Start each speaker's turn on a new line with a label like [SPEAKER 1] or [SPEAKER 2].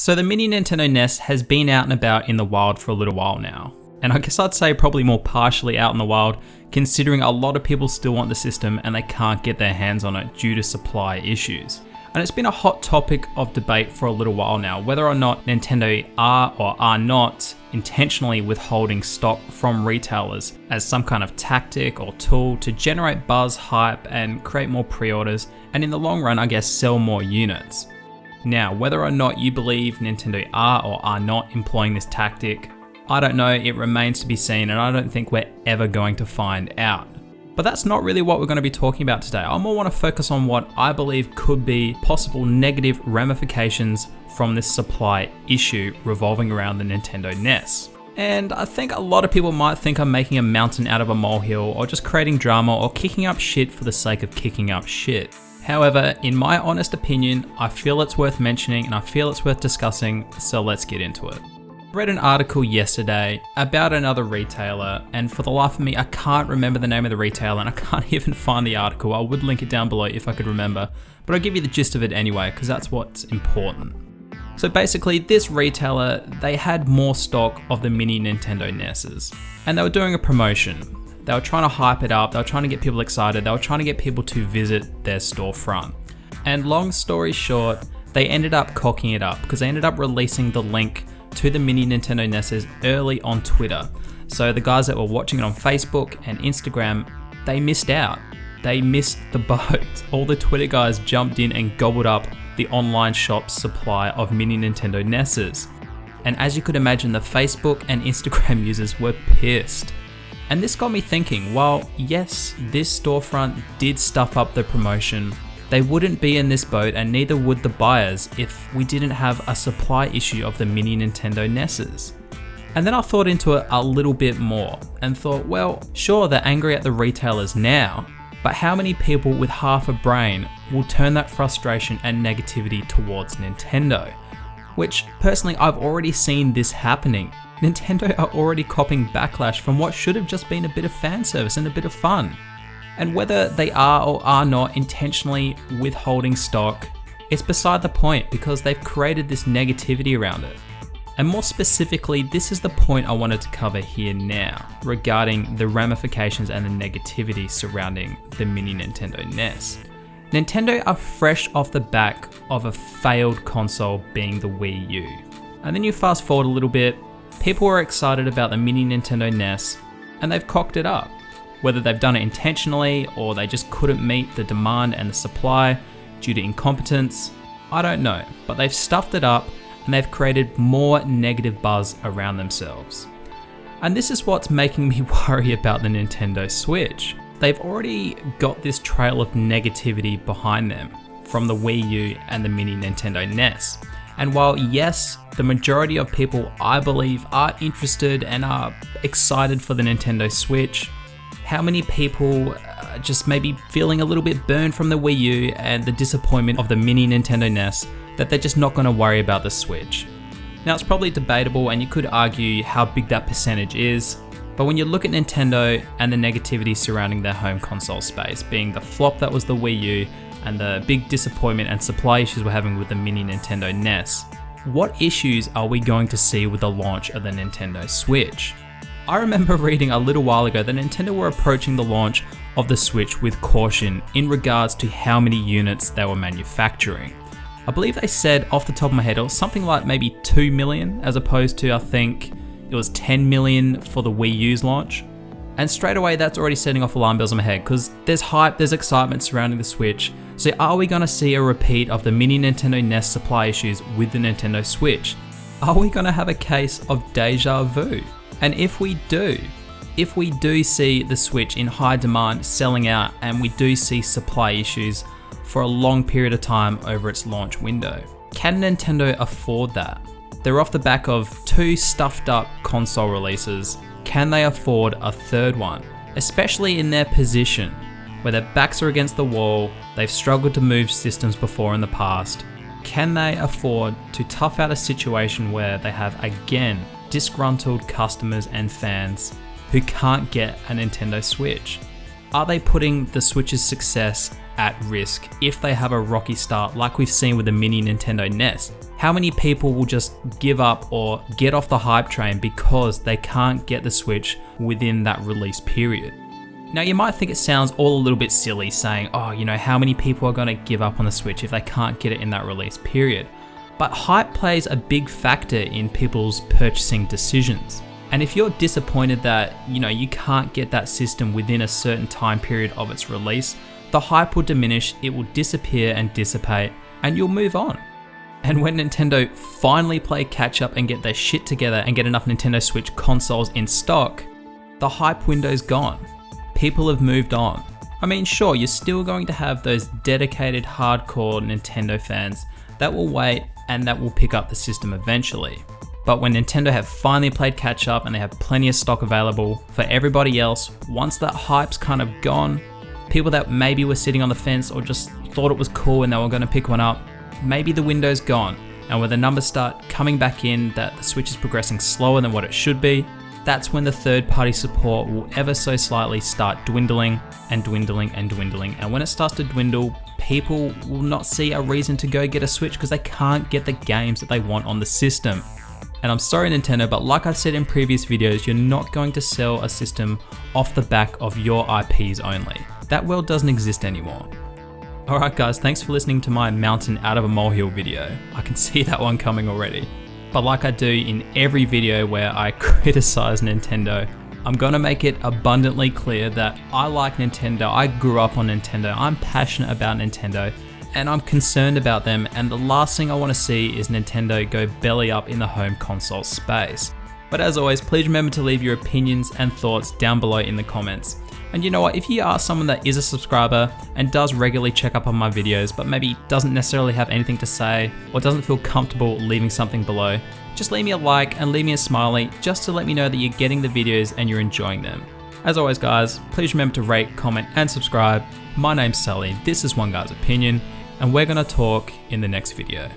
[SPEAKER 1] So the Mini Nintendo NES has been out and about in the wild for a little while now. And I guess I'd say probably more partially out in the wild, considering a lot of people still want the system and they can't get their hands on it due to supply issues. And it's been a hot topic of debate for a little while now, whether or not Nintendo are or are not intentionally withholding stock from retailers as some kind of tactic or tool to generate buzz, hype, and create more pre-orders, and in the long run, I guess, sell more units. Now, whether or not you believe Nintendo are or are not employing this tactic, I don't know, it remains to be seen, and I don't think we're ever going to find out. But that's not really what we're going to be talking about today. I more want to focus on what I believe could be possible negative ramifications from this supply issue revolving around the Nintendo NES. And I think a lot of people might think I'm making a mountain out of a molehill, or just creating drama, or kicking up shit for the sake of kicking up shit. However, in my honest opinion, I feel it's worth mentioning and I feel it's worth discussing, so let's get into it. I read an article yesterday about another retailer, and for the life of me, I can't remember the name of the retailer and I can't even find the article. I would link it down below if I could remember, but I'll give you the gist of it anyway, because that's what's important. So basically, this retailer, they had more stock of the Mini Nintendo NESs, and they were doing a promotion. They were trying to hype it up, they were trying to get people excited, they were trying to get people to visit their storefront. And long story short, they ended up cocking it up because they ended up releasing the link to the Mini Nintendo NESs early on Twitter. So the guys that were watching it on Facebook and Instagram, they missed out. They missed the boat. All the Twitter guys jumped in and gobbled up the online shop's supply of Mini Nintendo NESs. And as you could imagine, the Facebook and Instagram users were pissed. And this got me thinking, while yes, this storefront did stuff up the promotion, they wouldn't be in this boat and neither would the buyers if we didn't have a supply issue of the Mini Nintendo NESs. And then I thought into it a little bit more and thought, well, sure, they're angry at the retailers now, but how many people with half a brain will turn that frustration and negativity towards Nintendo? Which personally, I've already seen this happening. Nintendo are already copping backlash from what should have just been a bit of fan service and a bit of fun. And whether they are or are not intentionally withholding stock, it's beside the point because they've created this negativity around it. And more specifically, this is the point I wanted to cover here now regarding the ramifications and the negativity surrounding the Mini Nintendo NES. Nintendo are fresh off the back of a failed console being the Wii U. And then you fast forward a little bit, people were excited about the Mini Nintendo NES and they've cocked it up. Whether they've done it intentionally or they just couldn't meet the demand and the supply due to incompetence, I don't know, but they've stuffed it up and they've created more negative buzz around themselves. And this is what's making me worry about the Nintendo Switch. They've already got this trail of negativity behind them from the Wii U and the Mini Nintendo NES. And while yes, the majority of people I believe are interested and are excited for the Nintendo Switch, how many people are just maybe feeling a little bit burned from the Wii U and the disappointment of the Mini Nintendo NES that they're just not going to worry about the Switch? Now it's probably debatable and you could argue how big that percentage is, but when you look at Nintendo and the negativity surrounding their home console space, being the flop that was the Wii U and the big disappointment and supply issues we're having with the Mini Nintendo NES, what issues are we going to see with the launch of the Nintendo Switch? I remember reading a little while ago that Nintendo were approaching the launch of the Switch with caution in regards to how many units they were manufacturing. I believe they said, off the top of my head, it was something like maybe 2 million as opposed to, I think it was 10 million for the Wii U's launch. And straight away that's already setting off alarm bells in my head because there's hype, there's excitement surrounding the Switch. So are we going to see a repeat of the Mini Nintendo NES supply issues with the Nintendo Switch? Are we going to have a case of deja vu? And if we do see the Switch in high demand selling out and we do see supply issues for a long period of time over its launch window, can Nintendo afford that? They're off the back of 2 stuffed up console releases. Can they afford a third one? Especially in their position, where their backs are against the wall, they've struggled to move systems before in the past. Can they afford to tough out a situation where they have, again, disgruntled customers and fans who can't get a Nintendo Switch? Are they putting the Switch's success at risk if they have a rocky start like we've seen with the Mini Nintendo NES? How many people will just give up or get off the hype train because they can't get the Switch within that release period? Now you might think it sounds all a little bit silly saying, oh, you know, how many people are going to give up on the Switch if they can't get it in that release period? But hype plays a big factor in people's purchasing decisions. And if you're disappointed that, you know, you can't get that system within a certain time period of its release, the hype will diminish, it will disappear and dissipate, and you'll move on. And when Nintendo finally play catch up and get their shit together and get enough Nintendo Switch consoles in stock, the hype window's gone. People have moved on. I mean, sure, you're still going to have those dedicated hardcore Nintendo fans that will wait and that will pick up the system eventually. But when Nintendo have finally played catch up and they have plenty of stock available for everybody else, once that hype's kind of gone, people that maybe were sitting on the fence or just thought it was cool and they were going to pick one up, maybe the window's gone. And when the numbers start coming back in that the Switch is progressing slower than what it should be, that's when the third-party support will ever so slightly start dwindling and dwindling and dwindling. And when it starts to dwindle, people will not see a reason to go get a Switch because they can't get the games that they want on the system. And I'm sorry Nintendo, but like I've said in previous videos, you're not going to sell a system off the back of your IPs only. That world doesn't exist anymore. Alright guys, thanks for listening to my mountain out of a molehill video. I can see that one coming already. But like I do in every video where I criticize Nintendo, I'm gonna make it abundantly clear that I like Nintendo, I grew up on Nintendo, I'm passionate about Nintendo, and I'm concerned about them, and the last thing I want to see is Nintendo go belly up in the home console space. But as always, please remember to leave your opinions and thoughts down below in the comments. And you know what, if you are someone that is a subscriber and does regularly check up on my videos, but maybe doesn't necessarily have anything to say or doesn't feel comfortable leaving something below, just leave me a like and leave me a smiley just to let me know that you're getting the videos and you're enjoying them. As always guys, please remember to rate, comment and subscribe. My name's Sully, this is One Guy's Opinion, and we're gonna talk in the next video.